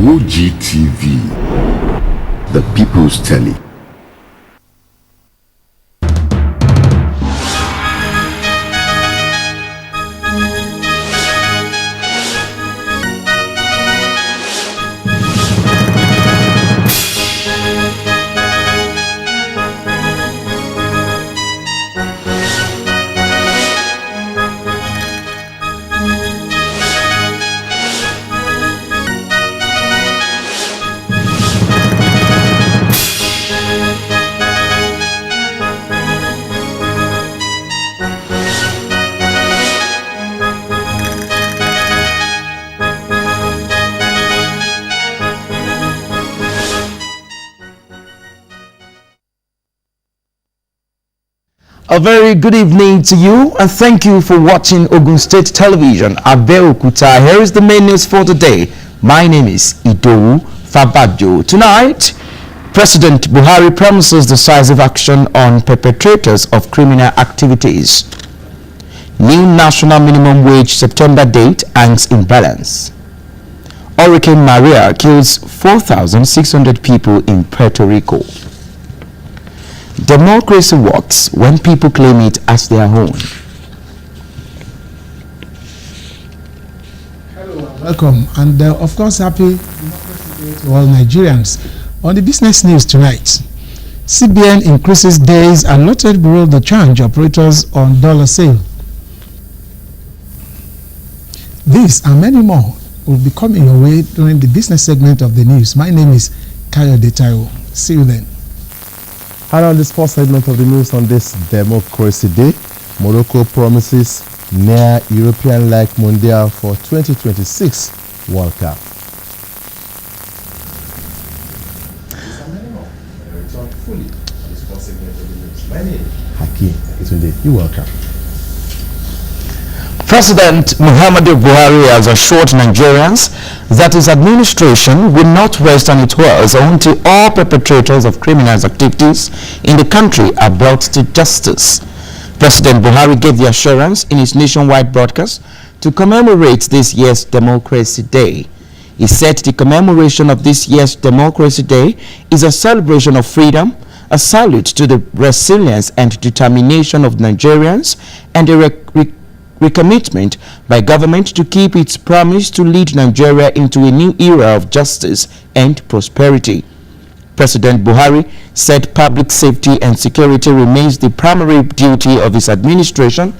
OGTV, the People's Telly. A very good evening to you, and thank you for watching Ogun State Television. Abeokuta. Here is the main news for today. My name is Idowu Fabajo. Tonight, President Buhari promises decisive action on perpetrators of criminal activities. New national minimum wage September date hangs in balance. Hurricane Maria kills 4,600 people in Puerto Rico. Democracy works when people claim it as their own. Hello, welcome, and of course, happy Democracy Day to all Nigerians. On the business news tonight, CBN increases days allotted below the change operators on dollar sale. This and many more will be coming your way during the business segment of the news. My name is Kayode Taiwo. See you then. And on the sports segment of the news on this Democracy Day, Morocco promises near European-like Mundial for 2026 World Cup. Hakeem Itunde, you're welcome. President Muhammadu Buhari has assured Nigerians that his administration will not rest on its laurels until all perpetrators of criminal activities in the country are brought to justice. President Buhari gave the assurance in his nationwide broadcast to commemorate this year's Democracy Day. He said the commemoration of this year's Democracy Day is a celebration of freedom, a salute to the resilience and determination of Nigerians, and a recommitment by government to keep its promise to lead Nigeria into a new era of justice and prosperity. President Buhari said public safety and security remains the primary duty of his administration,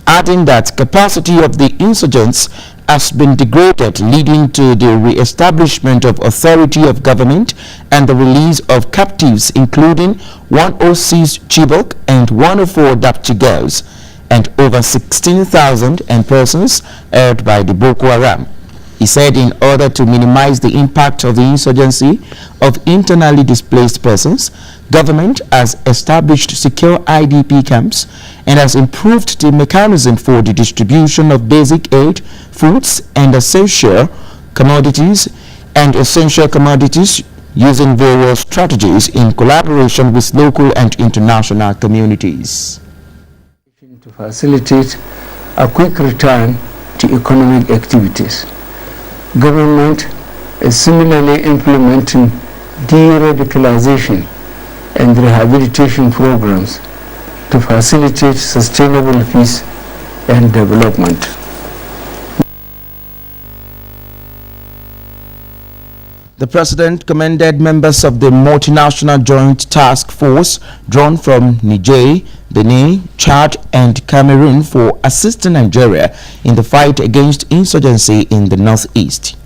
adding that capacity of the insurgents has been degraded, leading to the re-establishment of authority of government and the release of captives, including 106 Chibok and 104 Dapchi girls, and over 16,000 persons held by the Boko Haram. He said in order to minimize the impact of the insurgency of internally displaced persons, government has established secure IDP camps and has improved the mechanism for the distribution of basic aid, foods, and essential commodities using various strategies in collaboration with local and international communities. To facilitate a quick return to economic activities. Government is similarly implementing de-radicalization and rehabilitation programs to facilitate sustainable peace and development. The President commended members of the multinational joint task force drawn from Niger, Benin, Chad, and Cameroon for assisting Nigeria in the fight against insurgency in the northeast.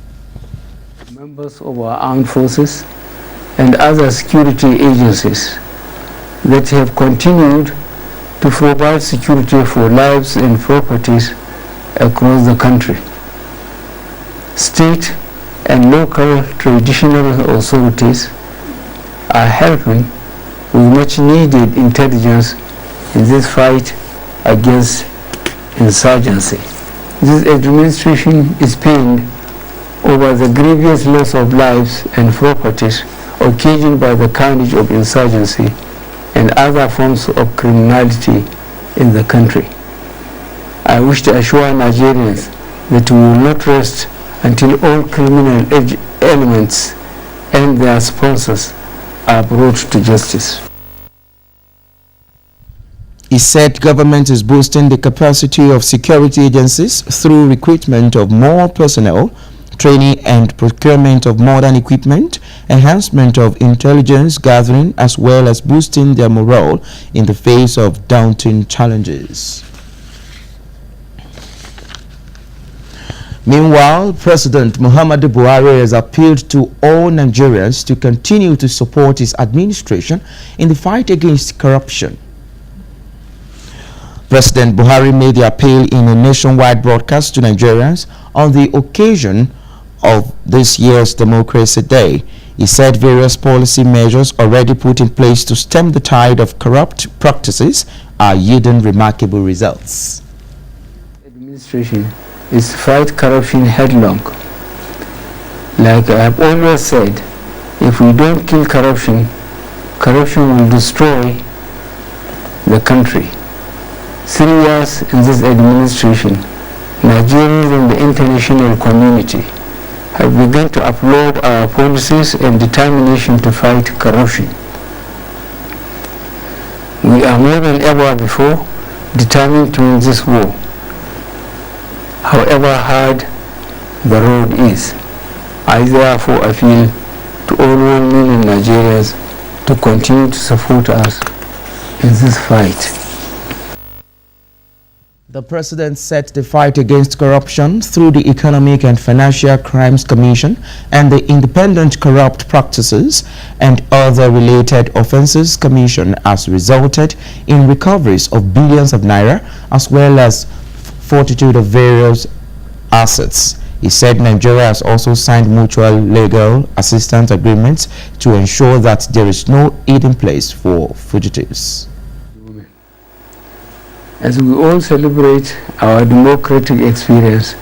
Members of our armed forces and other security agencies that have continued to provide security for lives and properties across the country. State and local traditional authorities are helping with much needed intelligence in this fight against insurgency. This administration is pained over the grievous loss of lives and properties occasioned by the carnage of insurgency and other forms of criminality in the country. I wish to assure Nigerians that we will not rest until all criminal elements and their sponsors are brought to justice. He said government is boosting the capacity of security agencies through recruitment of more personnel, training and procurement of modern equipment, enhancement of intelligence gathering, as well as boosting their morale in the face of daunting challenges. Meanwhile, President Muhammadu Buhari has appealed to all Nigerians to continue to support his administration in the fight against corruption. President Buhari made the appeal in a nationwide broadcast to Nigerians on the occasion of this year's Democracy Day. He said various policy measures already put in place to stem the tide of corrupt practices are yielding remarkable results. Administration is to fight corruption headlong. Like I have always said, if we don't kill corruption, corruption will destroy the country. 3 years in this administration, Nigerians and the international community have begun to applaud our policies and determination to fight corruption. We are more than ever before determined to win this war, however hard the road is. I therefore appeal to all well-meaning Nigerians to continue to support us in this fight. The president set the fight against corruption through the Economic and Financial Crimes Commission and the Independent Corrupt Practices and Other Related Offences Commission has resulted in recoveries of billions of naira as well as fortitude of various assets. He said Nigeria has also signed mutual legal assistance agreements to ensure that there is no hidden place for fugitives. As we all celebrate our democratic experience,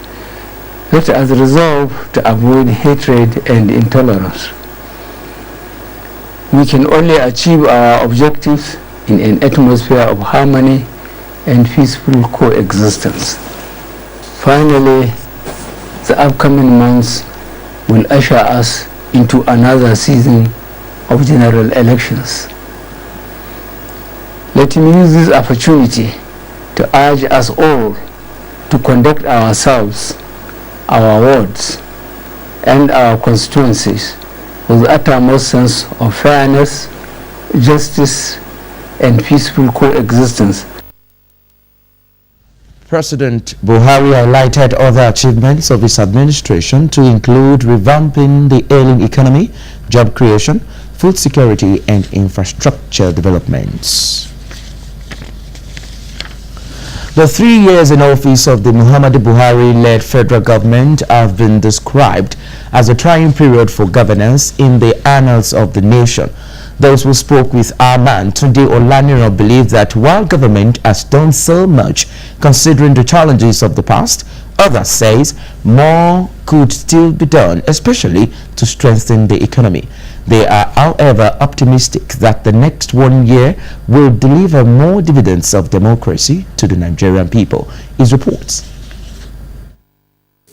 let us resolve to avoid hatred and intolerance. We can only achieve our objectives in an atmosphere of harmony and peaceful coexistence. Finally, the upcoming months will usher us into another season of general elections. Let me use this opportunity to urge us all to conduct ourselves, our wards, and our constituencies with the uttermost sense of fairness, justice, and peaceful coexistence. President Buhari highlighted other achievements of his administration to include revamping the ailing economy, job creation, food security, and infrastructure developments. The 3 years in office of the Muhammadu Buhari-led federal government have been described as a trying period for governance in the annals of the nation. Those who spoke with our man Tunde Olaniro believe that while government has done so much considering the challenges of the past, others says more could still be done, especially to strengthen the economy. They are, however, optimistic that the next 1 year will deliver more dividends of democracy to the Nigerian people. His reports.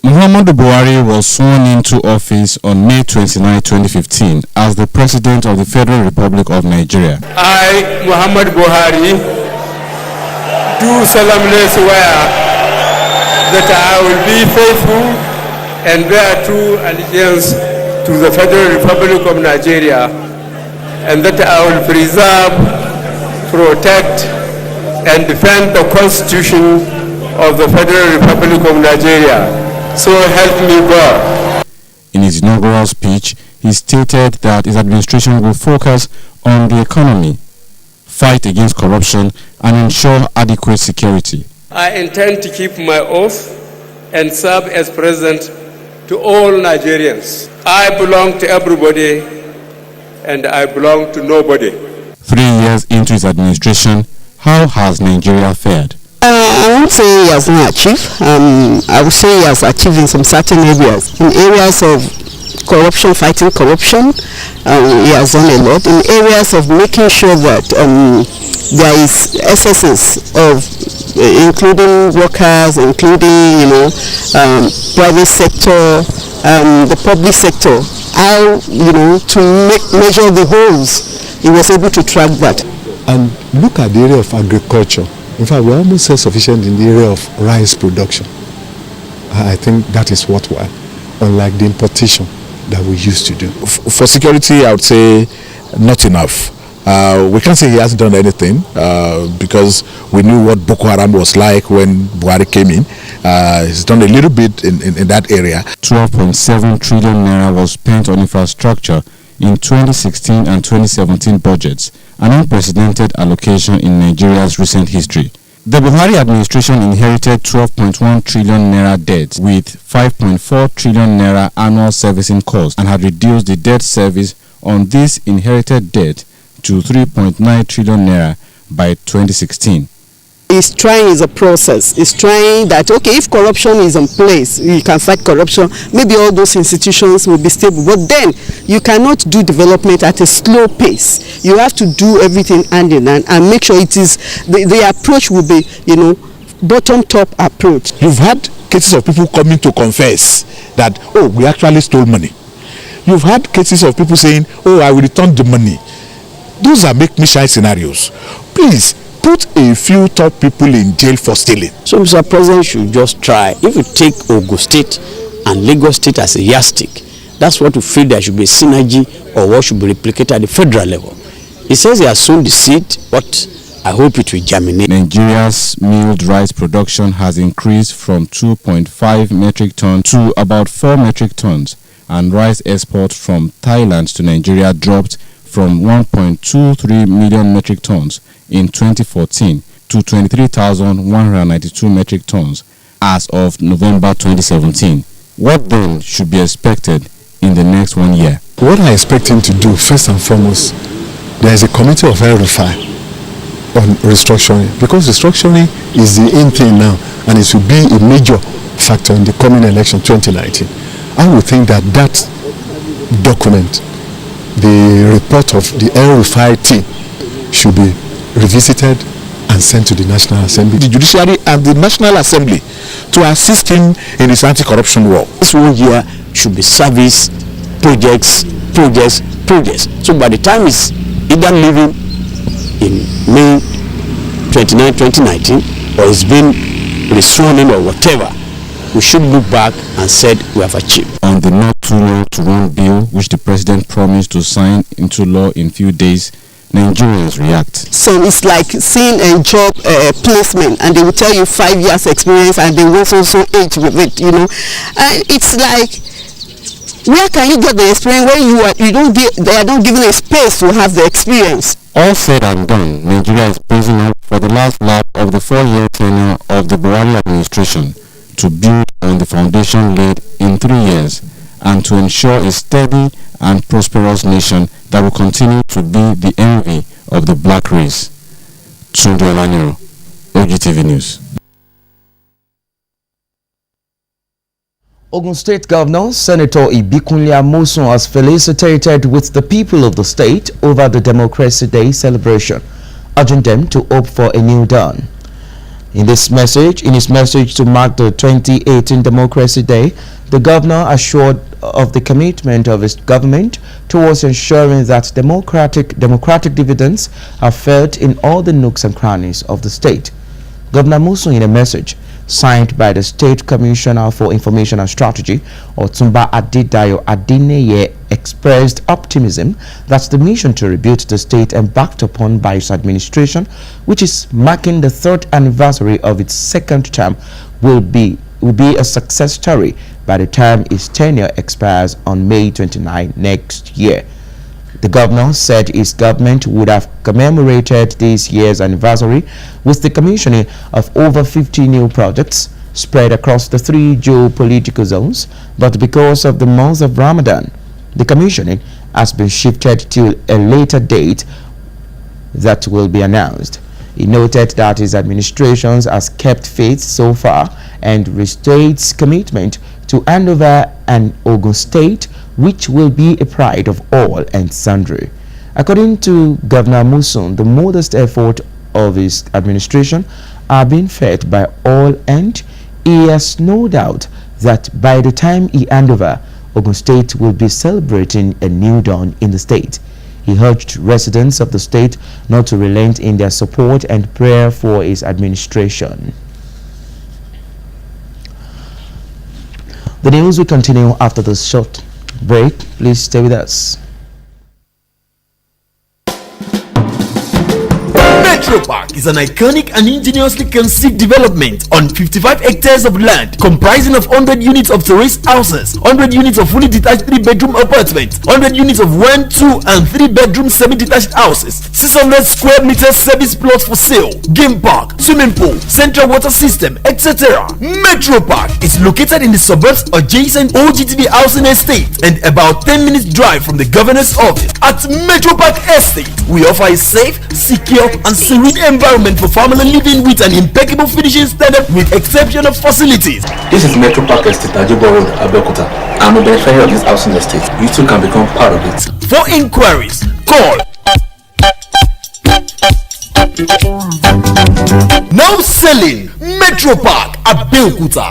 Muhammadu Buhari was sworn into office on May 29, 2015 as the President of the Federal Republic of Nigeria. I, Muhammadu Buhari, do solemnly swear that I will be faithful and bear true allegiance to the Federal Republic of Nigeria, and that I will preserve, protect, and defend the Constitution of the Federal Republic of Nigeria. So help me God. In his inaugural speech, he stated that his administration will focus on the economy, fight against corruption, and ensure adequate security. I intend to keep my oath and serve as president to all Nigerians. I belong to everybody and I belong to nobody. 3 years into his administration, how has Nigeria fared? I won't say he has not achieved. I would say he has achieved in some certain areas. In areas of corruption, fighting corruption, he has done a lot. In areas of making sure that there is excesses of including workers, including private sector the public sector, how, to measure the holes. He was able to track that. And look at the area of agriculture. In fact, we're almost self-sufficient in the area of rice production. I think that is worthwhile, unlike the importation that we used to do. For security, I would say not enough. We can't say he hasn't done anything because we knew what Boko Haram was like when Buhari came in. He's done a little bit in that area. 12.7 trillion naira was spent on infrastructure in 2016 and 2017 budgets, an unprecedented allocation in Nigeria's recent history. The Buhari administration inherited 12.1 trillion naira debt with 5.4 trillion naira annual servicing cost and had reduced the debt service on this inherited debt to 3.9 trillion naira by 2016. He's trying is a process. He's trying that, okay, if corruption is in place, you can fight corruption, maybe all those institutions will be stable. But then you cannot do development at a slow pace. You have to do everything hand in hand and make sure it is, the approach will be, bottom-top approach. You've had cases of people coming to confess that, oh, we actually stole money. You've had cases of people saying, oh, I will return the money. Those are make-me-shine scenarios. Please, put a few top people in jail for stealing. So Mr. President should just try. If you take Ogun State and Lagos State as a yardstick, that's what we feel there should be synergy or what should be replicated at the federal level. He says he has sown the seed, but I hope it will germinate. Nigeria's milled rice production has increased from 2.5 metric tons to about 4 metric tons, and rice exports from Thailand to Nigeria dropped from 1.23 million metric tons in 2014 to 23,192 metric tons as of November 2017. What then should be expected in the next 1 year? What I expect him to do, first and foremost, there is a committee of RFI on restructuring, because restructuring is the in thing now, and it will be a major factor in the coming election 2019. I would think that document, the report of the RFI team, should be revisited and sent to the National Assembly. The judiciary and the National Assembly to assist him in his anti-corruption war. This 1 year should be service, projects. So by the time he's either leaving in May 29, 2019, or he's been resworn in or whatever, we should look back and said we have achieved. On the not too long to run bill, which the president promised to sign into law in few days, Nigerians react. So it's like seeing a job placement, and they will tell you 5 years experience, and they want also age with it, And it's like, where can you get the experience when they are not given a space to have the experience? All said and done, Nigeria is bracing up for the last lap of the 4-year tenure of the Buhari administration to build on the foundation laid in 3 years and to ensure a steady and prosperous nation that will continue to be the envy of the black race. Tunde Olaniro, OGTV News. Ogun State Governor Senator Ibikunle Amosun has felicitated with the people of the state over the Democracy Day celebration, urging them to hope for a new dawn. In his message to mark the 2018 Democracy Day, the governor assured of the commitment of his government towards ensuring that democratic dividends are felt in all the nooks and crannies of the state. Governor Amosun, in a message signed by the State Commissioner for Information and Strategy, Otumba Adedayo Adineye, expressed optimism that the mission to rebuild the state embarked upon by his administration, which is marking the 3rd anniversary of its 2nd term, will be a success story by the time his tenure expires on May 29 next year. The governor said his government would have commemorated this year's anniversary with the commissioning of over 50 new projects spread across the 3 geopolitical zones, but because of the month of Ramadan, the commissioning has been shifted to a later date that will be announced. He noted that his administration has kept faith so far and restates commitment to hand over an Ogun State which will be a pride of all and sundry. According to Governor Amosun, the modest effort of his administration are being fed by all, and he has no doubt that by the time he hand over, Ogun State will be celebrating a new dawn in the state. He urged residents of the state not to relent in their support and prayer for his administration. The news will continue after this short break. Please stay with us. Metro Park is an iconic and ingeniously conceived development on 55 hectares of land comprising of 100 units of terraced houses, 100 units of fully detached 3-bedroom apartments, 100 units of 1, 2 and 3-bedroom semi-detached houses, 600 square meters service plot for sale, game park, swimming pool, central water system, etc. Metro Park is located in the suburbs adjacent OGTV housing estate and about 10 minutes drive from the governor's office. At Metro Park Estate, we offer a safe, secure and serene environment for family living with an impeccable finishing standard with exceptional facilities. This is Metro Park Estate, Ajibo Road, Abeokuta. I'm a beneficiary of this housing estate. You too can become part of it. For inquiries, call. Now selling Metro Park, Abeokuta.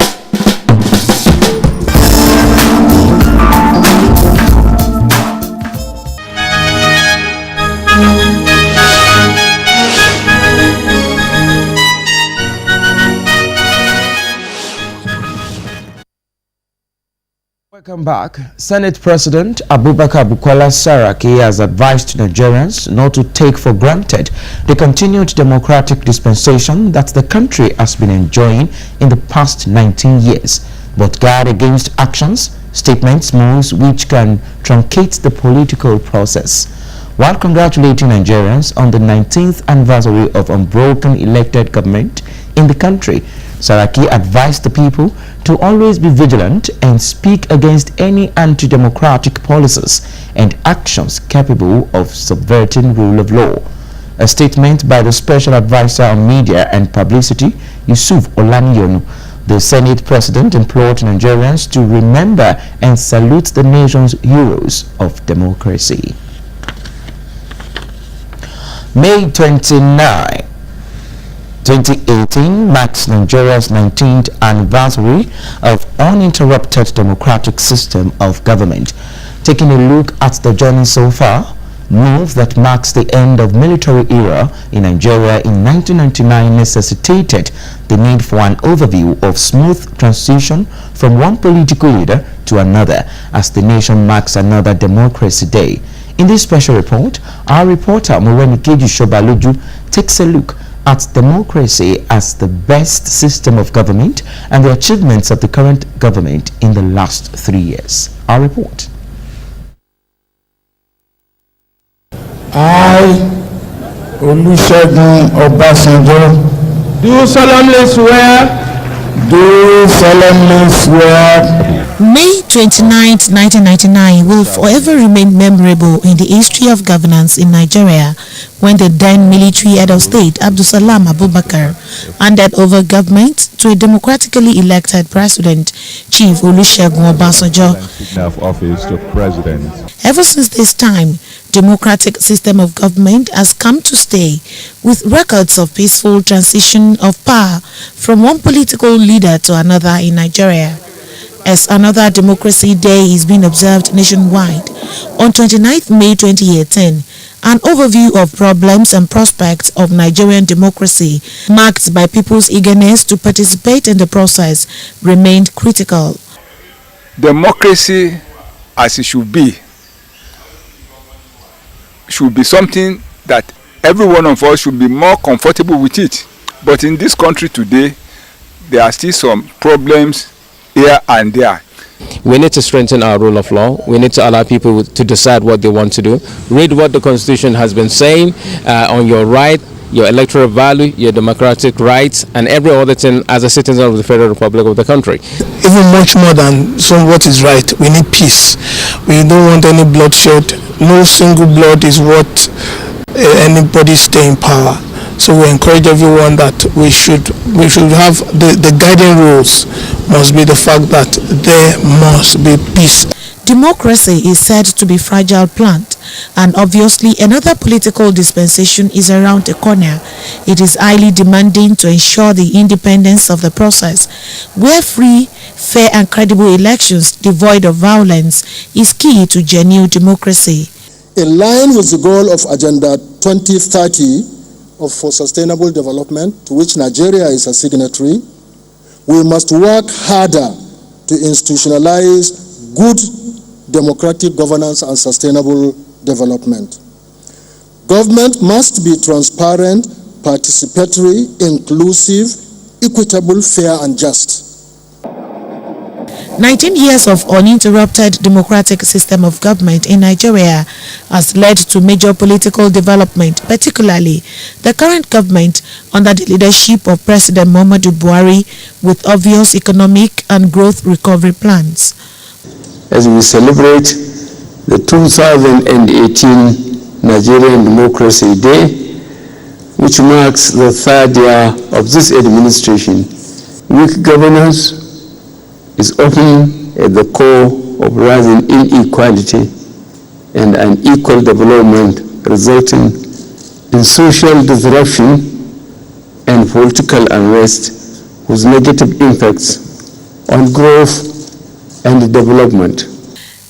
Welcome back. Senate President Abubakar Bukola Saraki has advised Nigerians not to take for granted the continued democratic dispensation that the country has been enjoying in the past 19 years, but guard against actions, statements, moves which can truncate the political process. While congratulating Nigerians on the 19th anniversary of unbroken elected government in the country, Saraki advised the people to always be vigilant and speak against any anti-democratic policies and actions capable of subverting rule of law. A statement by the Special Advisor on Media and Publicity, Yusuf Olaniyonu, the Senate President implored Nigerians to remember and salute the nation's heroes of democracy. May 29, 2018 marks Nigeria's 19th anniversary of uninterrupted democratic system of government. Taking a look at the journey so far, move that marks the end of military era in Nigeria in 1999 necessitated the need for an overview of smooth transition from one political leader to another as the nation marks another Democracy Day. In this special report, our reporter Morenikeji Shobaluju takes a look at democracy as the best system of government and the achievements of the current government in the last 3 years. Our report. I, Olusegun Obasanjo, do solemnly swear. May 29, 1999 will forever remain memorable in the history of governance in Nigeria when the then military head of state, Abdulsalam Abubakar, handed over government to a democratically elected president, Chief Olusegun Obasanjo. Of office to president. Ever since this time, democratic system of government has come to stay, with records of peaceful transition of power from one political leader to another in Nigeria. As another Democracy Day is being observed nationwide on 29th May 2018, an overview of problems and prospects of Nigerian democracy, marked by people's eagerness to participate in the process, remained critical. Democracy, as it should be something that every one of us should be more comfortable with it. But in this country today, there are still some problems here and there. We need to strengthen our rule of law. We need to allow people to decide what they want to do. Read what the Constitution has been saying on your right, your electoral value, your democratic rights, and every other thing as a citizen of the Federal Republic of the country. Even much more than what is right, we need peace. We don't want any bloodshed. No single blood is worth anybody stay in power. So we encourage everyone that we should have the guiding rules must be the fact that there must be peace. Democracy is said to be a fragile plant, and obviously another political dispensation is around the corner. It is highly demanding to ensure the independence of the process, where free, fair and credible elections devoid of violence is key to genuine democracy. In line with the goal of Agenda 2030 for Sustainable Development, to which Nigeria is a signatory, we must work harder to institutionalize good democratic governance and sustainable development. Government must be transparent, participatory, inclusive, equitable, fair, and just. 19 years of uninterrupted democratic system of government in Nigeria has led to major political development, particularly the current government under the leadership of President Muhammadu Buhari with obvious economic and growth recovery plans. As we celebrate the 2018 Nigerian Democracy Day, which marks the third year of this administration, weak governance is often at the core of rising inequality and unequal development, resulting in social disruption and political unrest with negative impacts on growth and development.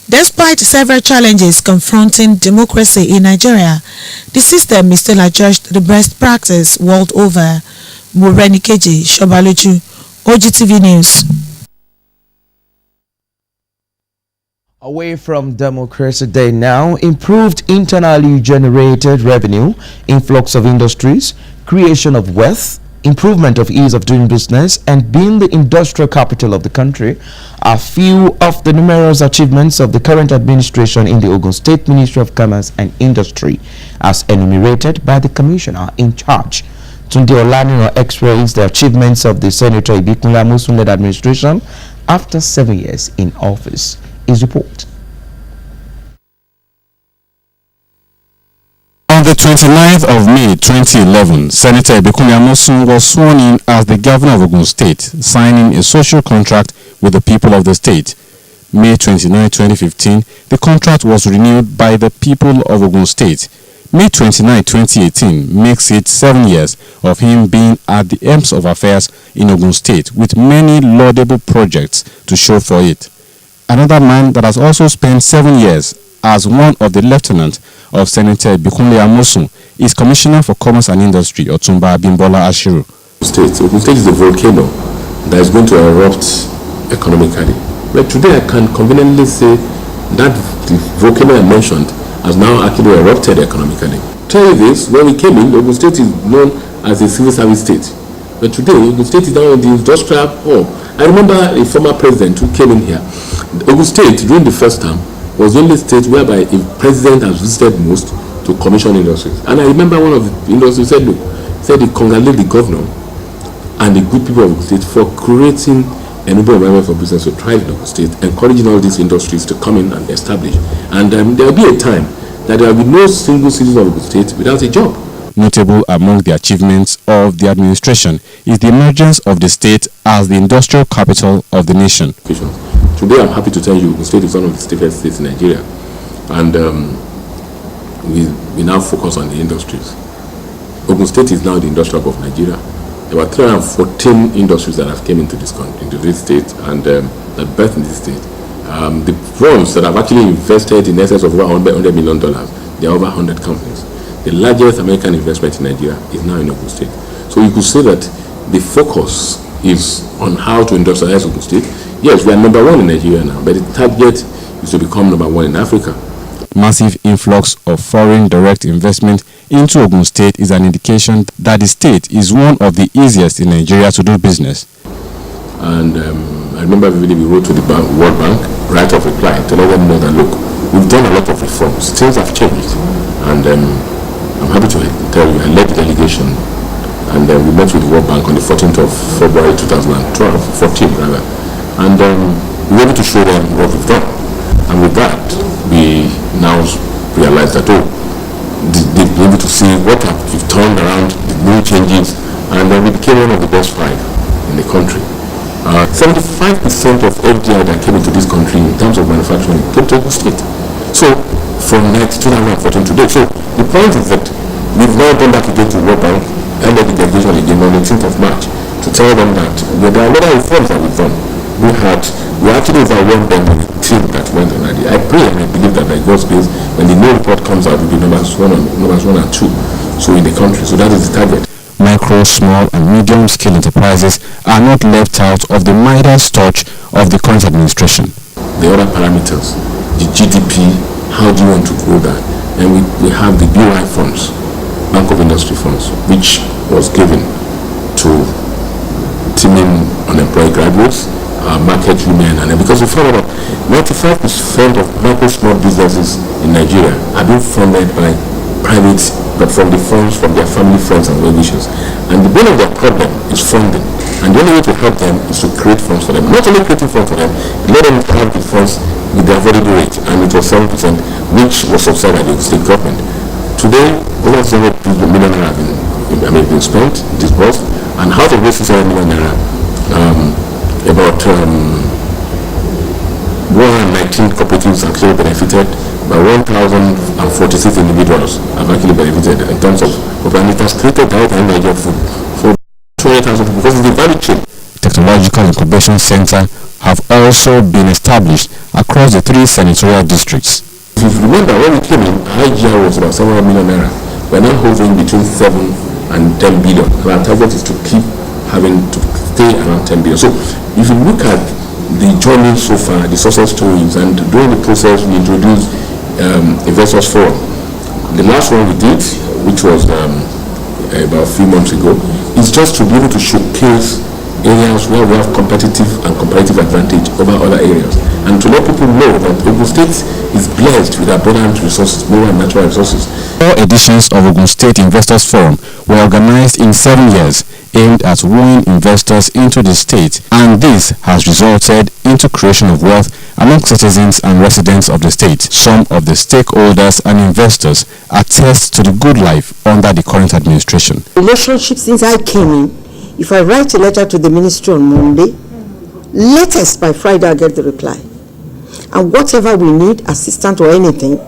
Despite several challenges confronting democracy in Nigeria, the system is still adjudged the best practice world over. Morenikeji Shobaluju, OGTV News. Away from Democracy Day now, improved internally generated revenue, influx of industries, creation of wealth, improvement of ease of doing business, and being the industrial capital of the country are few of the numerous achievements of the current administration in the Ogun State Ministry of Commerce and Industry, as enumerated by the commissioner in charge. Tunde Olaniro explains the achievements of the Senator Ibikunle Amosun-led administration after 7 years in office. His report. On the 29th of May 2011, Senator Ibikunle Amosun was sworn in as the governor of Ogun State, signing a social contract with the people of the state. May 29, 2015, the contract was renewed by the people of Ogun State. May 29, 2018 makes it 7 years of him being at the helms of affairs in Ogun State, with many laudable projects to show for it. Another man that has also spent 7 years as one of the lieutenants of Senator Ibikunle Amosun is Commissioner for Commerce and Industry, Otumba Abimbola Ashiru. Ogun State is a volcano that is going to erupt economically. But today I can conveniently say that the volcano I mentioned has now actually erupted economically. Tell you this, when we came in, Ogun State is known as a civil service state. But today, Ogun State is now in the industrial hub. I remember a former president who came in here. Ogun State, during the first term, was the only state whereby a president has visited most to commission industries. And I remember one of the industries said, look, said he congratulated the governor and the good people of Ogun State for creating a noble environment for business to thrive in Ogun State, encouraging all these industries to come in and establish. And there will be a time that there will be no single citizen of Ogun State without a job. Notable among the achievements of the administration is the emergence of the state as the industrial capital of the nation. Today I'm happy to tell you Ogun State is one of the safest states in Nigeria, and we now focus on the industries. Ogun State is now the industrial hub of Nigeria. There were 314 industries that have came into this country, into this state, and that birthed in this state. The ones that have actually invested in excess of over $100 million, there are over 100 companies. The largest American investment in Nigeria is now in Ogun State. So you could say that the focus is on how to industrialize Ogun State. Yes, we are number one in Nigeria now, but the target is to become number one in Africa. Massive influx of foreign direct investment into Ogun State is an indication that the state is one of the easiest in Nigeria to do business. And I remember vividly we wrote to the World Bank, right of reply, to let them know that, look, we've done a lot of reforms, things have changed, and I'm happy to tell you, I led the delegation, and we met with the World Bank on the 14th of February 2014 rather, and we were able to show them what we've done. And with that, we now realize that, they've been able to see what we've turned around, the new changes, and then we became one of the best 5 in the country. 75% of FDI that came into this country in terms of manufacturing came to Ogun State. So, from 2014 to date. So, the point is that we've now gone back again to World Bank and the delegation again on the 18th of March to tell them that there are a lot of reforms that we've done. We really hard. We actually overwhelmed them with a team that went on ID. I pray and I believe that by God's grace, when the new report comes out, we'll be numbers one and two. So in the country. So that is the target. Micro, small and medium-scale enterprises are not left out of the Midas touch of the current administration. The other parameters, the GDP, how do you want to grow that? And we have the BOI funds, Bank of Industry funds, which was given to teaming unemployed graduates, market women, and because we found out 95% of micro small businesses in Nigeria are being funded by private, but from the funds from their family, friends, and well-wishers. And one of their problem is funding. And the only way to help them is to create funds for them. Not only creating funds for them, let them have the funds with their affordable rate, and it was 7%, which was subsidized by the state government. Today, over 7 million naira have been spent, disbursed, and out of this 7 million naira, about 119 cooperatives actually benefited, by 1,046 individuals have actually benefited in terms of and it has created direct and indirect food for 20,000 people because it's the value chain. Technological Incubation Center have also been established across the 3 senatorial districts. If you remember, when we came in, IGR was about 700 million naira. We're now hovering between 7 and 10 billion. And our target is to keep having to stay around 10 billion. So if you look at the journey so far, the success stories, and during the process we introduced Investors Forum. The last one we did, which was about a few months ago, is just to be able to showcase areas where we have competitive advantage over other areas, and to let people know that Ogun State is blessed with abundant resources, mineral and natural resources. 4 editions of Ogun State Investors Forum were organized in 7 years, aimed at wooing investors into the state, and this has resulted into creation of wealth among citizens and residents of the state. Some of the stakeholders and investors attest to the good life under the current administration. Relationship since I came in, if I write a letter to the ministry on Monday, latest by Friday I'll get the reply. And whatever we need, assistance or anything,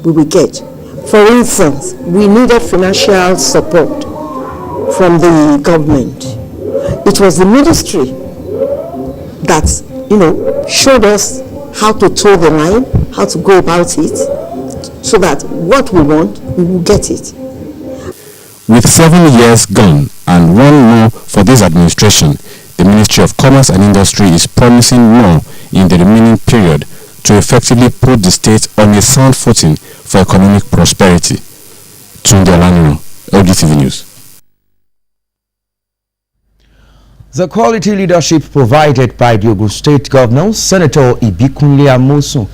we will get. For instance, we needed financial support from the government. It was the ministry that, showed us how to toe the line, how to go about it, so that what we want, we will get it. With 7 years gone and 1 more for this administration, the Ministry of Commerce and Industry is promising more in the remaining period to effectively put the state on a sound footing for economic prosperity. Tunde Olaniro, OGTV News. The quality leadership provided by the Ogun State Governor, Senator Ibikunle Amosun,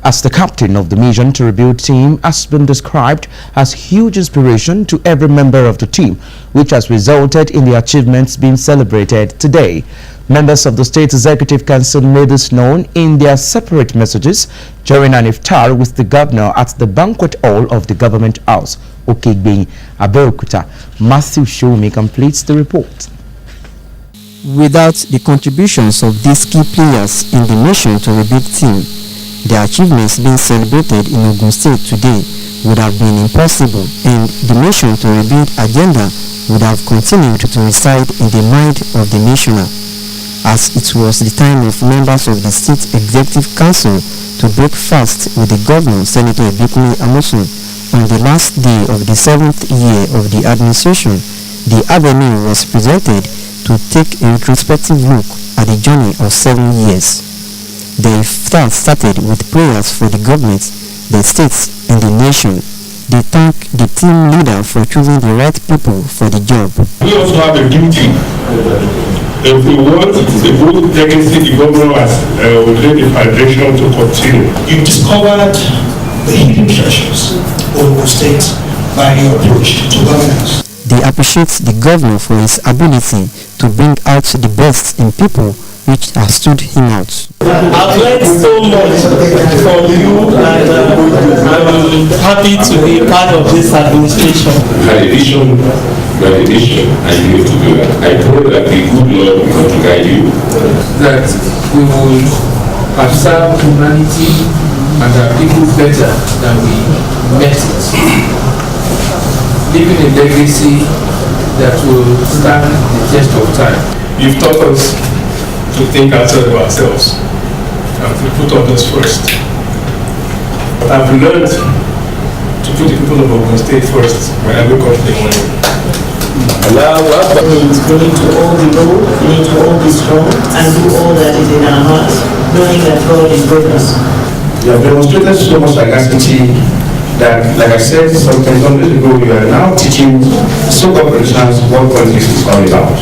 as the captain of the mission to rebuild team has been described as huge inspiration to every member of the team, which has resulted in the achievements being celebrated today. Members of the State Executive Council made this known in their separate messages during an iftar with the governor at the banquet hall of the Government House, Okegbeyin, Abeokuta. Matthew Shomi completes the report. Without the contributions of these key players in the mission to rebuild team, the achievements being celebrated in Ogun State today would have been impossible, and the mission to rebuild agenda would have continued to reside in the mind of the nationer, as it was the time of members of the State Executive Council to break fast with the governor, Senator Ibikunle Amosun, on the last day of the 7th year of the administration. The avenue was presented to take a retrospective look at the journey of 7 years. The iftar started with prayers for the government, the states, and the nation. They thank the team leader for choosing the right people for the job. We also have a duty. If we want a good legacy, the governor has laid the foundation to continue. You discovered the hidden treasures of Ogun State by your approach to governance. They appreciate the governor for his ability to bring out the best in people, which has stood him out. I've learned so much from you, and I'm happy to be part of this administration. You had a vision, you had a mission, and you need to do that. I pray that the good Lord will come to guide you. That we will have served humanity and our people better than we met it. Leaving a legacy that will stand the test of time. You've taught us to think outside of ourselves and to put others first. But I've learned to put the people of Ogun State first when I wake up in the morning. Means we need to all be bold, we need to all be strong, and do all that is in our hearts, knowing that God is with us. You have demonstrated so much sagacity that, like I said some days ago, you are now teaching so-called politicians what politics is all about.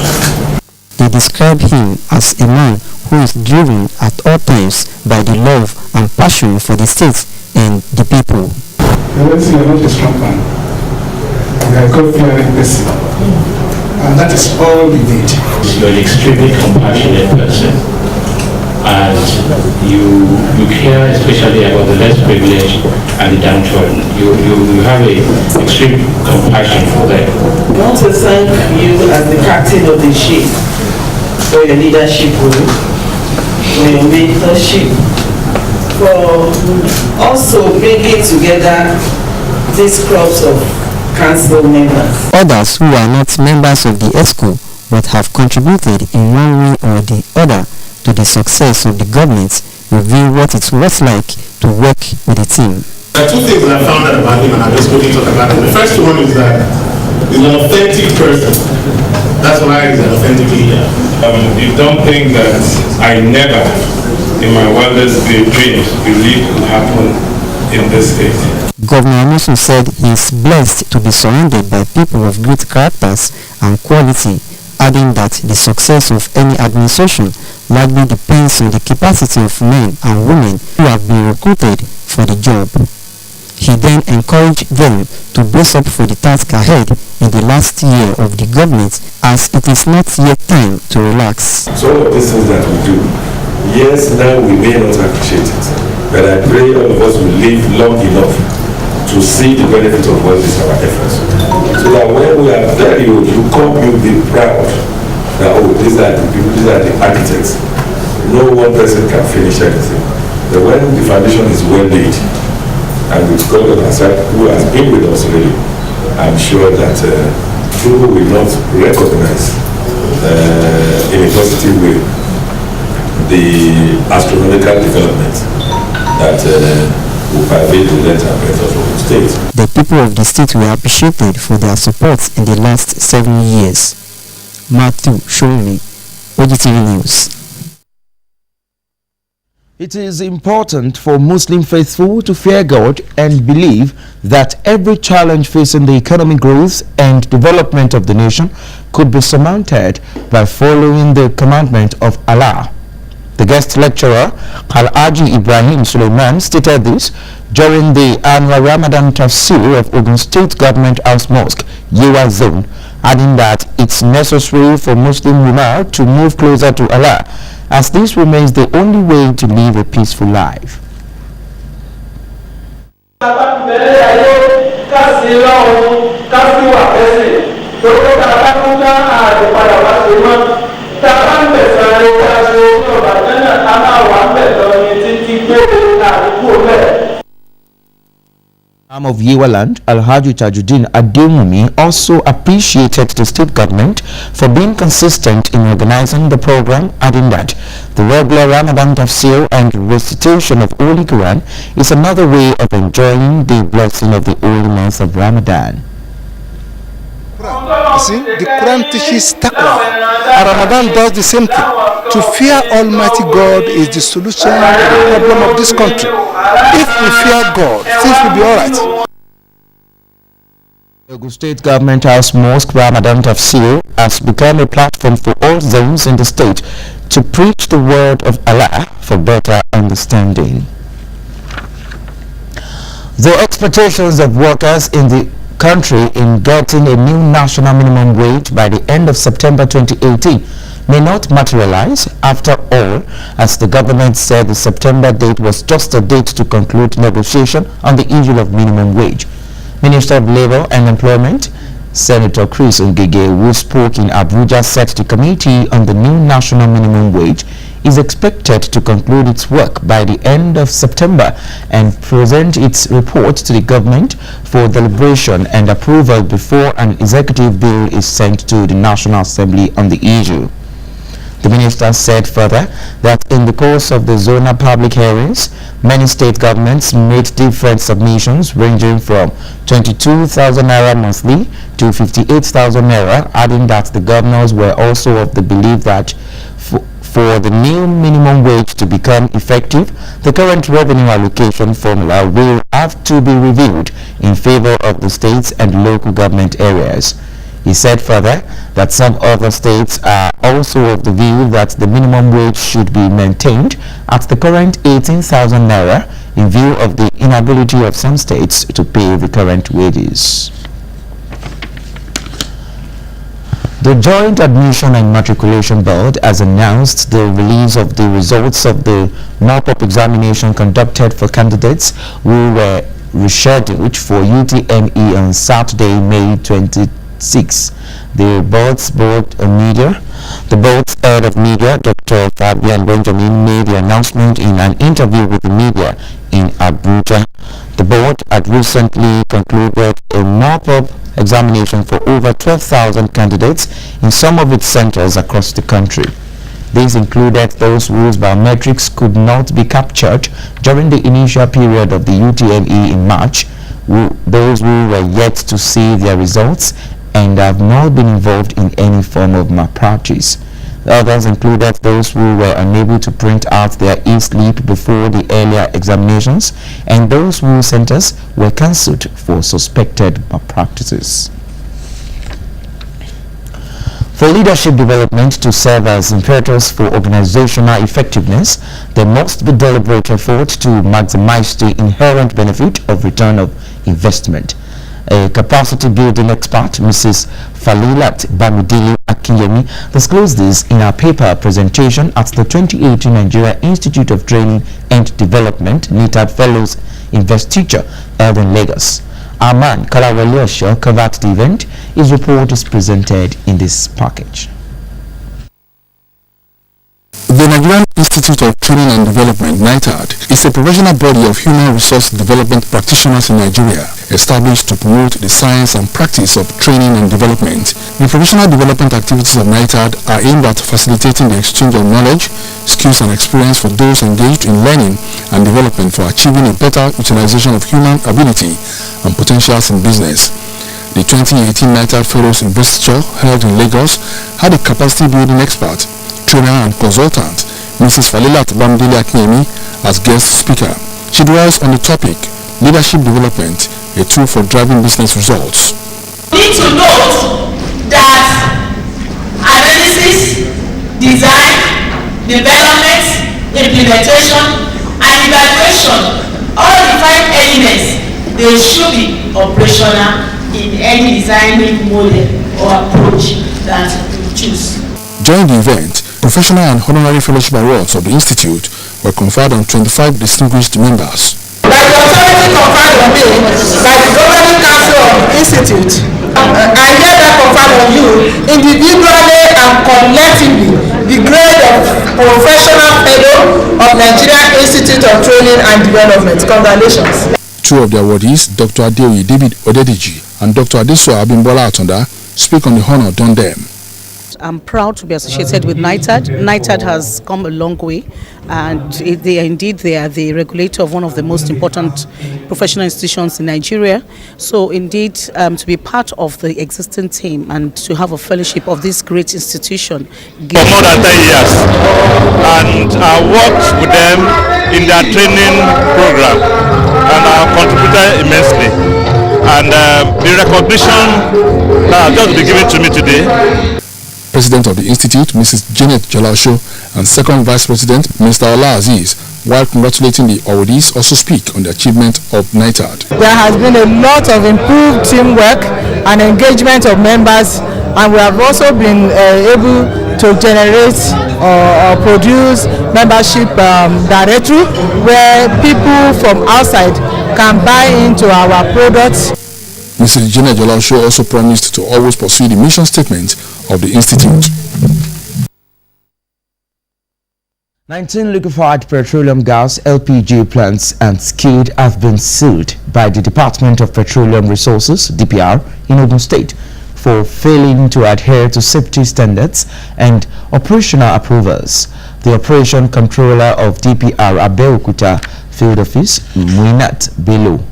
They describe him as a man who is driven at all times by the love and passion for the state and the people. You are not a strong man. You are a God-fearing person. And that is all you need. You're an extremely compassionate person. And you care especially about the less privileged and the downtrodden. You have a extreme compassion for them. I want to thank you as the captain of the ship for your leadership role, for your mentorship, for also bringing together these crops of council members. Others who are not members of the ESCO but have contributed in one way or the other to the success of the government reveal what it was like to work with the team. There are two things that I found out about him and I'm just going to talk about him. The first one is that he's an authentic person. That's why he's an authentic leader. You don't think that I never, in my wildest dreams, believed would happen in this state. Governor Amosu said he is blessed to be surrounded by people of great characters and quality, adding that the success of any administration largely depends on the capacity of men and women who have been recruited for the job. He then encouraged them to brace up for the task ahead in the last year of the government, as it is not yet time to relax. So all of these things that we do, yes, now we may not appreciate it, but I pray all of us will live long enough to see the benefit of all these our efforts. So that when we are very old, you'll be proud that, oh, these are the people, these are the architects. No one person can finish anything. But when the foundation is well laid, and with God on our side, who has been with us really, I'm sure that people will not recognize in a positive way the astronomical development that will pervade the length and breadth of the state. The people of the state were appreciated for their support in the last 7 years. Matthew Showme, OGTV News. It is important for Muslim faithful to fear God and believe that every challenge facing the economic growth and development of the nation could be surmounted by following the commandment of Allah. The guest lecturer, Al-Haji Ibrahim Suleiman, stated this during the annual Ramadan Tafsir of Ogun State Government House Mosque, Yewa Zone, adding that it's necessary for Muslim women to move closer to Allah, as this remains the only way to live a peaceful life. Of Yewaland, Al-Haji Tajuddin Adewumi also appreciated the state government for being consistent in organizing the program, adding that the regular Ramadan Tafsir and recitation of Holy Quran is another way of enjoying the blessing of the holy month of Ramadan. You see, the Quran teaches taqwa, and Ramadan does the same thing. To fear Almighty God is the solution to the problem of this country. If we fear God, things will be alright. The Ogun State Government House Mosque Ramadan Tafsir has become a platform for all zones in the state to preach the word of Allah for better understanding. The expectations of workers in the country in getting a new national minimum wage by the end of September 2018 may not materialize after all, as the government said the September date was just a date to conclude negotiation on the issue of minimum wage. Minister of Labour and Employment, Senator Chris Ngige, who spoke in Abuja, said the committee on the new national minimum wage is expected to conclude its work by the end of September and present its report to the government for deliberation and approval before an executive bill is sent to the National Assembly on the issue. The minister said further that in the course of the zonal public hearings, many state governments made different submissions ranging from 22,000 naira monthly to 58,000 naira, adding that the governors were also of the belief that for the new minimum wage to become effective, the current revenue allocation formula will have to be reviewed in favor of the states and local government areas. He said further that some other states are also of the view that the minimum wage should be maintained at the current 18,000 naira in view of the inability of some states to pay the current wages. The Joint Admission and Matriculation Board has announced the release of the results of the mock-up examination conducted for candidates who were rescheduled for UTME on Saturday, May 26. The board's head of media, Dr. Fabian Benjamin, made the announcement in an interview with the media in Abuja. The board had recently concluded a mock-up examination for over 12,000 candidates in some of its centers across the country. These included those whose biometrics could not be captured during the initial period of the UTME in March, those who were yet to see their results and have not been involved in any form of malpractice. Others included those who were unable to print out their e-slip before the earlier examinations and those whose centers were cancelled for suspected malpractices. For leadership development to serve as impetus for organizational effectiveness, there must be deliberate effort to maximize the inherent benefit of return of investment. A capacity building expert, Mrs. Falilat Bamidele Akinyemi, disclosed this in her paper presentation at the 2018 Nigeria Institute of Training and Development NITAD Fellows Investiture held in Lagos. Our man Kalawale Osho covered the event. His report is presented in this package. The Nigerian Institute of Training and Development, NITAD, is a professional body of human resource development practitioners in Nigeria, established to promote the science and practice of training and development. The professional development activities of NITAD are aimed at facilitating the exchange of knowledge, skills and experience for those engaged in learning and development for achieving a better utilization of human ability and potentials in business. The 2018 NITAD Fellows Investiture held in Lagos had a capacity building expert, trainer and consultant, Mrs. Falilat Bamidele Akinyemi, as guest speaker. She dwells on the topic, Leadership Development, a tool for driving business results. We need to note that analysis, design, development, implementation, and evaluation, all the 5 elements, they should be operational in any designing model or approach that we choose. During the event, professional and honorary fellowship awards of the Institute were conferred on 25 distinguished members. By the authority conferred on me by the Governing Council of the Institute, I hereby confer on you individually and collectively the grade of Professional Fellow of Nigeria Institute of Training and Development. Congratulations. Two of the awardees, Dr. Adeoye David Odediji and Dr. Adesoa Abimbola Atonda, speak on the honor done them. I'm proud to be associated with NITAD. NITAD has come a long way, and they are the regulator of one of the most important professional institutions in Nigeria. So indeed, to be part of the existing team and to have a fellowship of this great institution. For more than 10 years, and I worked with them in their training program, and I contributed immensely. And the recognition that has just been given to me today. President of the Institute, Mrs. Janet Jolasho, and Second Vice President, Mr. Ola Aziz, while congratulating the awardees, also speak on the achievement of NITAD. There has been a lot of improved teamwork and engagement of members, and we have also been able to generate or produce membership directory where people from outside can buy into our products. Mrs. Janet Jolasho also promised to always pursue the mission statement of the Institute. 19 liquefied petroleum gas LPG plants and skid have been sealed by the Department of Petroleum Resources (DPR) in Ogun State for failing to adhere to safety standards and operational approvals. The operation controller of DPR Abeokuta Field Office, Muinat Bello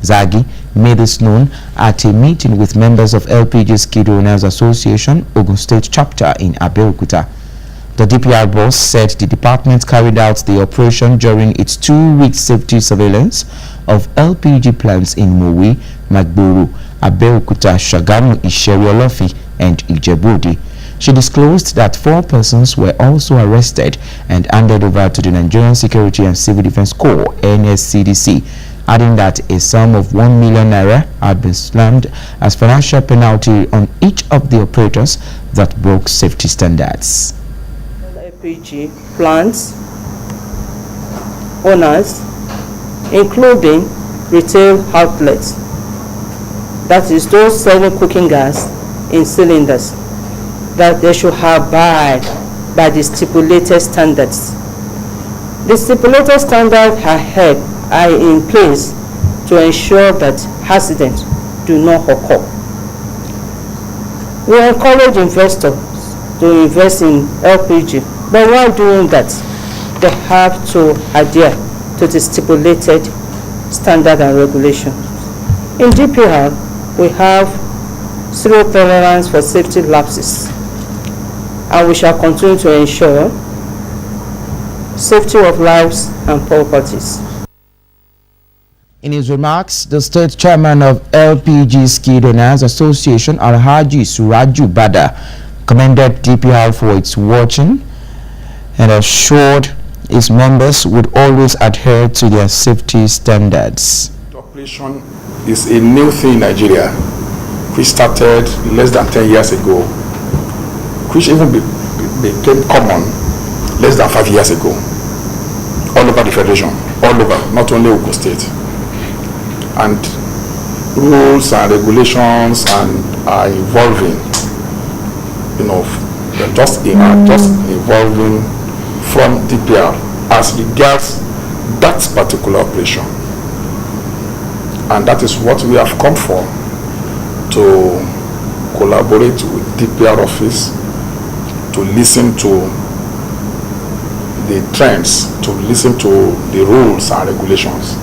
Zagi, made this known at a meeting with members of LPG Skid Owners Association, Ogun State Chapter in Abeokuta. The DPR boss said the department carried out the operation during its 2-week safety surveillance of LPG plants in Mowi, Magboro, Abeokuta, Shagamu, Isheri-Olofi, and Ijebu-Ode. She disclosed that 4 persons were also arrested and handed over to the Nigerian Security and Civil Defense Corps, NSCDC, adding that a sum of 1 million naira had been slammed as financial penalty on each of the operators that broke safety standards. LPG plants owners, including retail outlets, that is those selling cooking gas in cylinders, that they should abide by the stipulated standards. The stipulated standards are in place to ensure that accidents do not occur. We encourage investors to invest in LPG, but while doing that, they have to adhere to the stipulated standard and regulations. In DPR, we have zero tolerance for safety lapses, and we shall continue to ensure safety of lives and properties. In his remarks, the state chairman of LPG Skid Owners Association, Alhaji Suraju Bada, commended DPR for its watching and assured its members would always adhere to their safety standards. The operation is a new thing in Nigeria, which started less than 10 years ago, which even became common less than 5 years ago, all over the Federation, all over, not only Ogun State. And rules and regulations are evolving, they're just evolving from DPR as regards that particular operation. And that is what we have come for, to collaborate with DPR office, to listen to the trends, to listen to the rules and regulations.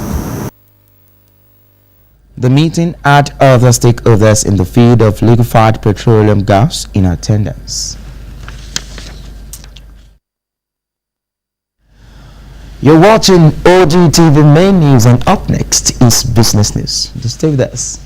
The meeting had other stakeholders in the field of liquefied petroleum gas in attendance. You're watching OGTV Main News, and up next is Business News. Just stay with us.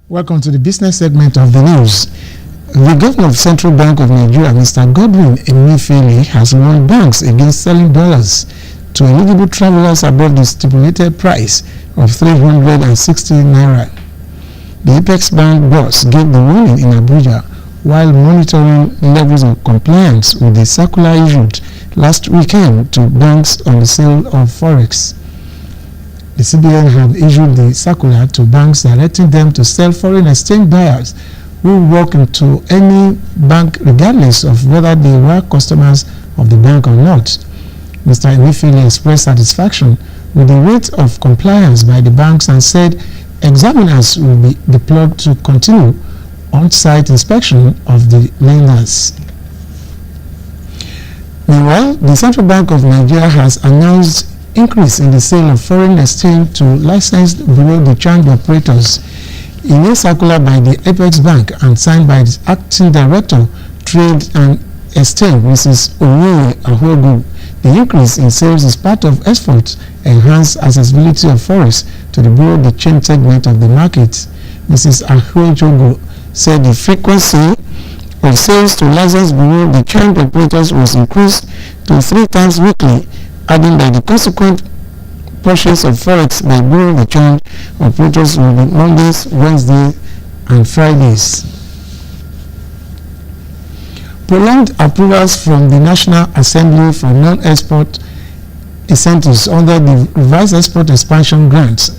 Welcome to the business segment of the news. The governor of Central Bank of Nigeria, Mr. Godwin Emefiele, has warned banks against selling dollars to eligible travelers above the stipulated price of 360 naira. The Apex Bank boss gave the warning in Abuja while monitoring levels of compliance with the circular issued last weekend to banks on the sale of forex. The CBN had issued the circular to banks directing them to sell foreign exchange buyers who walk into any bank regardless of whether they were customers of the bank or not. Mr. Emefiele expressed satisfaction with the rate of compliance by the banks and said examiners will be deployed to continue on-site inspection of the lenders. Meanwhile, the Central Bank of Nigeria has announced increase in the sale of foreign exchange to licensed below-the-change operators. In a circular by the Apex Bank and signed by its acting director, Trade and Exchange, Mrs. Owoye Ahogu, the increase in sales is part of efforts enhance accessibility of forex to the below-the-change segment of the market. Mrs. Ahogu said the frequency of sales to licensed below-the-change operators was increased to 3 times weekly, adding that the consequent purchase of forex by below-the-change operators will be Mondays, Wednesdays, and Fridays. Prolonged approvals from the National Assembly for non-export incentives under the revised export expansion grants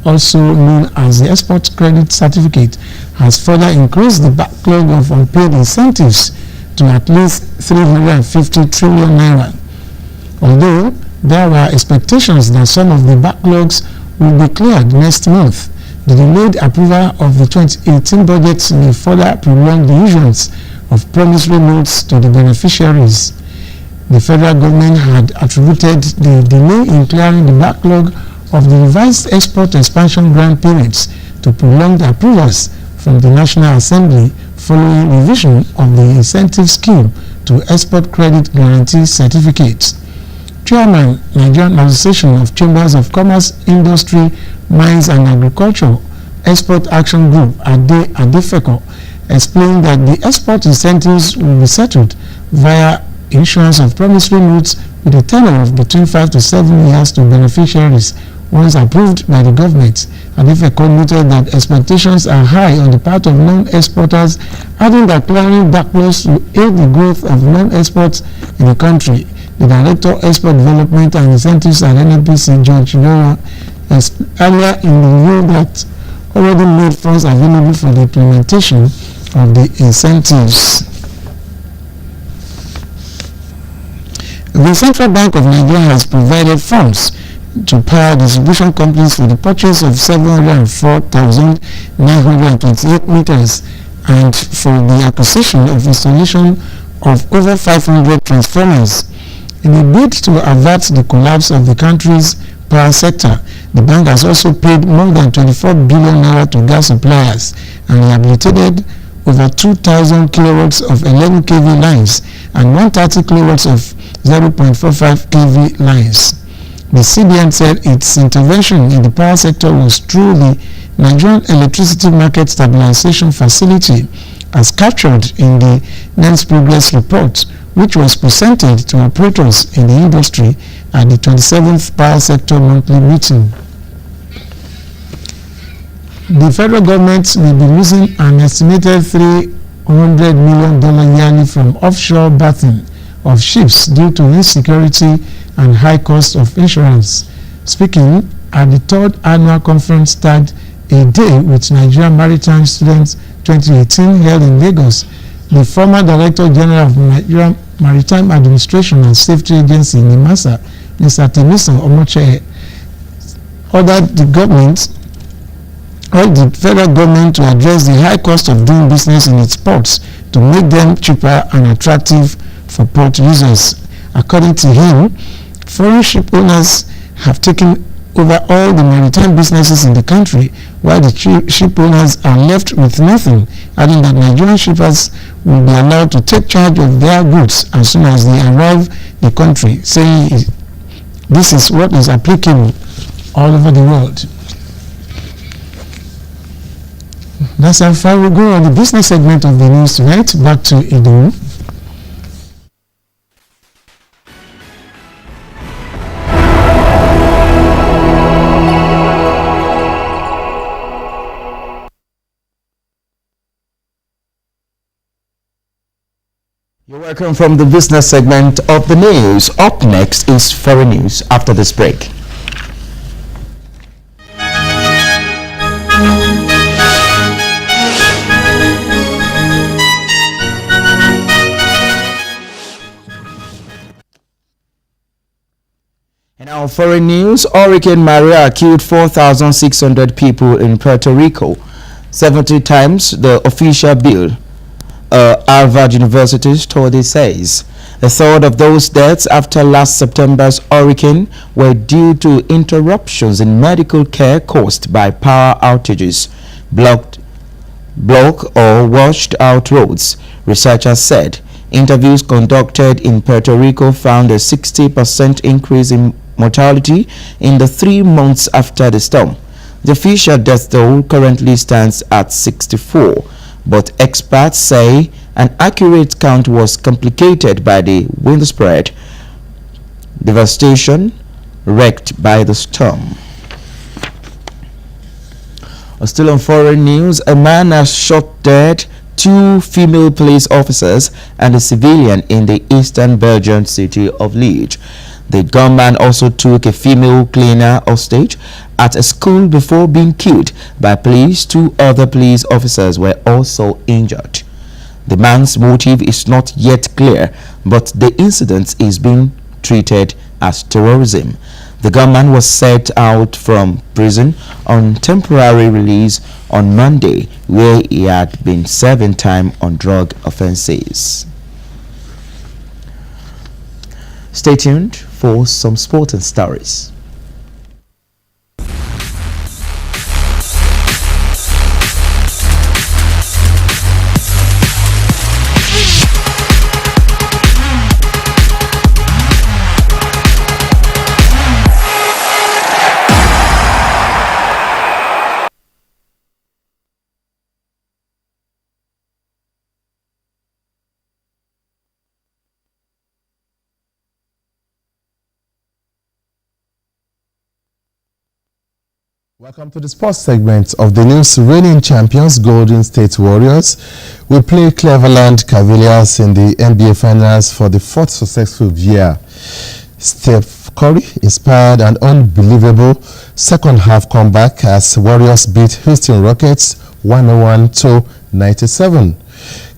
also known as the Export Credit Certificate, has further increased the backlog of unpaid incentives to at least 350 trillion naira. Although there were expectations that some of the backlogs will be cleared next month, the delayed approval of the 2018 budget may further prolong the issuance of promissory notes to the beneficiaries. The federal government had attributed the delay in clearing the backlog of the revised export expansion grant payments to prolonged approvals from the National Assembly following revision of the incentive scheme to export credit guarantee certificates. Chairman, Nigerian Association of Chambers of Commerce, Industry, Mines and Agriculture Export Action Group, Adefeko, explained that the export incentives will be settled via issuance of promissory notes with a tenure of between 5 to 7 years to beneficiaries once approved by the government. Adefeko noted that expectations are high on the part of non-exporters, adding that clearing backlogs will aid the growth of non-exports in the country. The Director of Export Development and Incentives at NNPC, George Yora, earlier in the year that already made funds available for the implementation of the incentives. The Central Bank of Nigeria has provided funds to power distribution companies for the purchase of 704,928 meters and for the acquisition of installation of over 500 transformers. In a bid to avert the collapse of the country's power sector, the bank has also paid more than 24 billion naira to gas suppliers and rehabilitated over 2,000 kilowatts of 11 kV lines and 130 kilowatts of 0.45 kV lines. The CBN said its intervention in the power sector was through the Nigerian Electricity Market Stabilization Facility, as captured in the NEMS Progress Report, which was presented to operators in the industry at the 27th Power Sector Monthly Meeting. The federal government will be losing an estimated $300 million yearly from offshore berthing of ships due to insecurity and high cost of insurance. Speaking at the third annual conference tagged A Day with Nigerian Maritime Students 2018 held in Lagos, the former Director General of Nigerian Maritime Administration and Safety Agency, NIMASA, Mr. Temiso Omoche, ordered the federal government to address the high cost of doing business in its ports to make them cheaper and attractive for port users. According to him, foreign ship owners have taken over all the maritime businesses in the country, while the ship owners are left with nothing, adding that Nigerian shippers will be allowed to take charge of their goods as soon as they arrive the country, saying this is what is applicable all over the world. That's how far we go on the business segment of the news tonight. Back to Idowu. You're welcome from the business segment of the news. Up next is foreign news after this break. In our foreign news, Hurricane Maria killed 4,600 people in Puerto Rico, 70 times the official bill. Harvard University study says a third of those deaths after last September's hurricane were due to interruptions in medical care caused by power outages, blocked or washed out roads. Researchers said interviews conducted in Puerto Rico found a 60% increase in mortality in the 3 months after the storm. The official death toll currently stands at 64. But experts say an accurate count was complicated by the windspread devastation wreaked by the storm. Still on foreign news, a man has shot dead 2 female police officers and a civilian in the eastern Belgian city of Liege. The gunman also took a female cleaner hostage at a school before being killed by police. 2 other police officers were also injured. The man's motive is not yet clear, but the incident is being treated as terrorism. The gunman was set out from prison on temporary release on Monday, where he had been serving time on drug offenses. Stay tuned for some sporting stories. Welcome to the sports segment of the news. Reigning champions Golden State Warriors will play Cleveland Cavaliers in the NBA Finals for the 4th successive year. Steph Curry inspired an unbelievable second-half comeback as Warriors beat Houston Rockets 101-97.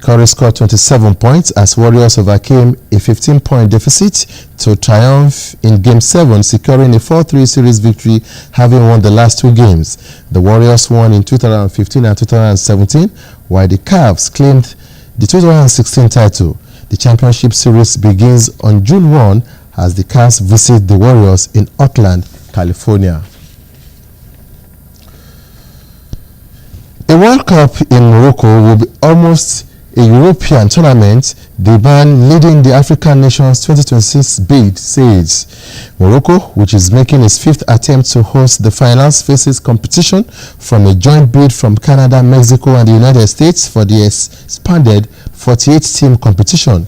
Curry scored 27 points as Warriors overcame a 15-point deficit to triumph in Game 7, securing a 4-3 series victory, having won the last 2 games. The Warriors won in 2015 and 2017, while the Cavs claimed the 2016 title. The championship series begins on June 1 as the Cavs visit the Warriors in Oakland, California. A World Cup in Morocco will be almost a European tournament, the man leading the African nations 2026 bid says. Morocco, which is making its 5th attempt to host the finals, faces competition from a joint bid from Canada, Mexico and the United States for the expanded 48-team competition.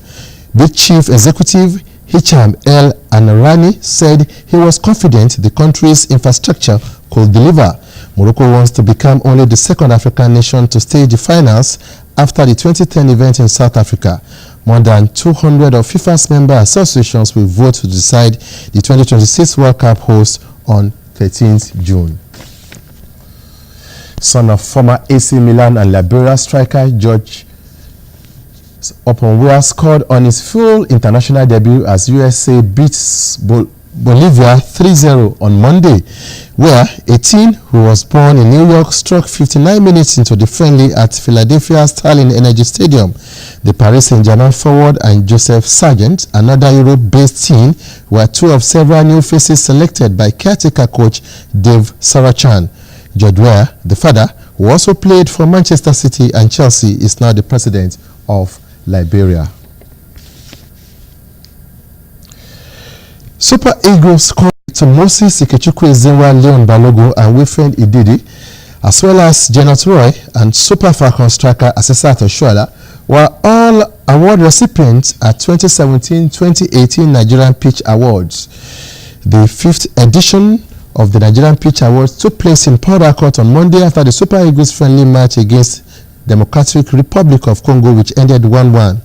Bid Chief Executive Hicham El Anarani said he was confident the country's infrastructure could deliver. Morocco wants to become only the 2nd African nation to stage the finals after the 2010 event in South Africa. More than 200 of FIFA's member associations will vote to decide the 2026 World Cup host on 13th June. Son of former AC Milan and Liberia striker George Oponwea scored on his full international debut as USA beats Bolivia 3-0 on Monday, where a teen who was born in New York struck 59 minutes into the friendly at Philadelphia's Starling Energy Stadium. The Paris Saint-Germain forward and Joseph Sargent, another Europe-based teen, were 2 of several new faces selected by caretaker coach Dave Sarachan. George Weah, the father, who also played for Manchester City and Chelsea, is now the president of Liberia. Super Eagles scored to Moses Ikechukwu Ezenwa, Leon Balogun and Wilfred Ididi, as well as Janet Roy and Super Falcons striker Asesat Oshoala, were all award recipients at 2017-2018 Nigerian Pitch Awards. The 5th edition of the Nigerian Pitch Awards took place in Port Harcourt on Monday after the Super Eagles friendly match against Democratic Republic of Congo, which ended 1-1.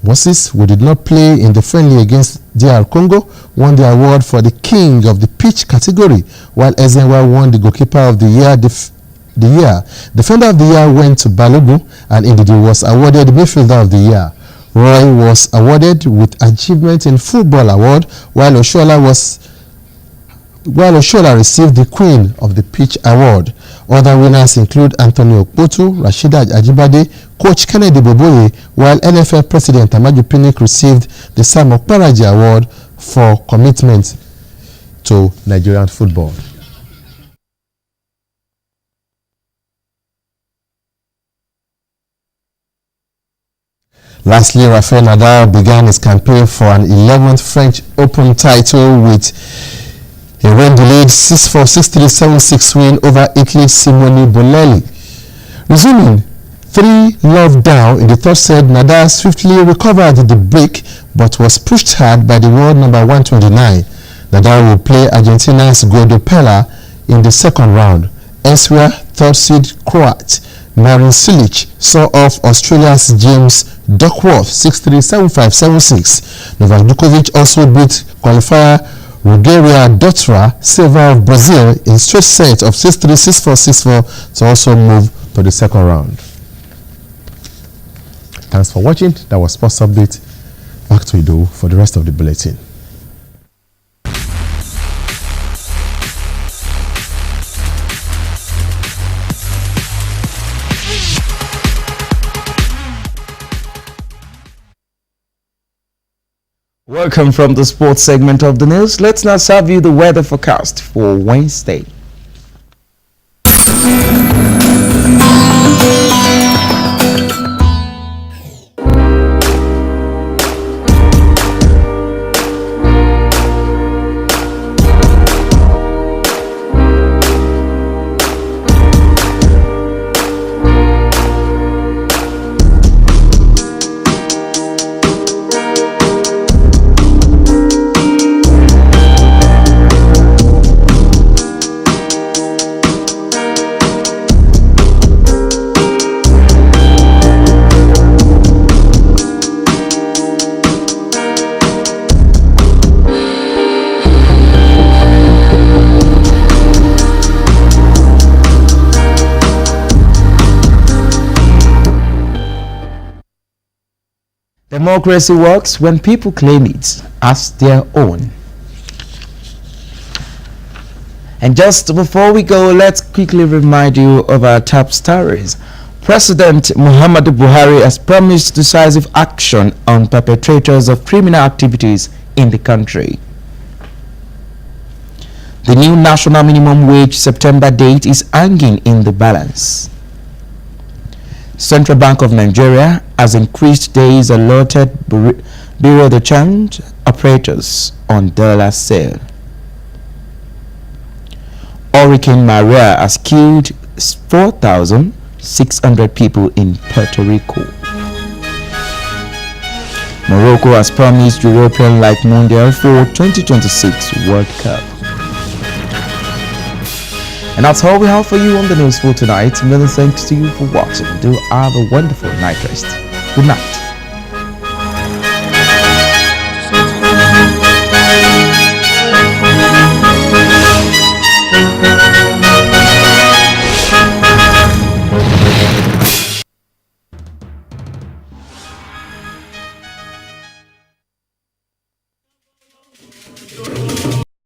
Moses, who did not play in the friendly against DR Congo, won the award for the King of the Pitch category, while Ezenwa won the Goalkeeper of the Year. Defender of the Year went to Balogun, and Indidi was awarded Midfielder of the Year. Roy was awarded with Achievement in Football Award, while Oshoala received the Queen of the Pitch Award. Other winners include Anthony Okpotu, Rashida Ajibade, Coach Kennedy Boboye, while NFL President Amaju Pinnick received the Sam Okparaji Award for commitment to Nigerian football. Lastly, Rafael Nadal began his campaign for an 11th French Open title with a rain-delayed 6-4, 6-3, 7-6 win over Italy's Simone Bolelli. Resuming 3-love down in the 3rd set, Nadal swiftly recovered the break but was pushed hard by the world number 129. Nadal will play Argentina's Guido Pella in the 2nd round. Elsewhere, 3rd seed Croat Marin Cilic saw off Australia's James Duckworth 6-3, 7-5, 7-6. Novak Djokovic also beat qualifier Rogerio Dutra Silva of Brazil in straight sets of 6-3, 6-4, 6-4 to also move to the second round. Thanks for watching. That was Sports Update. Back to Idowu for the rest of the bulletin. Welcome from the sports segment of the news. Let's now serve you the weather forecast for Wednesday. Democracy works when people claim it as their own. And just before we go, let's quickly remind you of our top stories. President Muhammadu Buhari has promised decisive action on perpetrators of criminal activities in the country. The new national minimum wage September date is hanging in the balance. Central Bank of Nigeria has increased days allotted Bureau de Change operators on dollar sale. Hurricane Maria has killed 4,600 people in Puerto Rico. Morocco has promised European-like Mundial for 2026 World Cup. And that's all we have for you on the news for tonight. Many thanks to you for watching. Do have a wonderful night rest. Good night.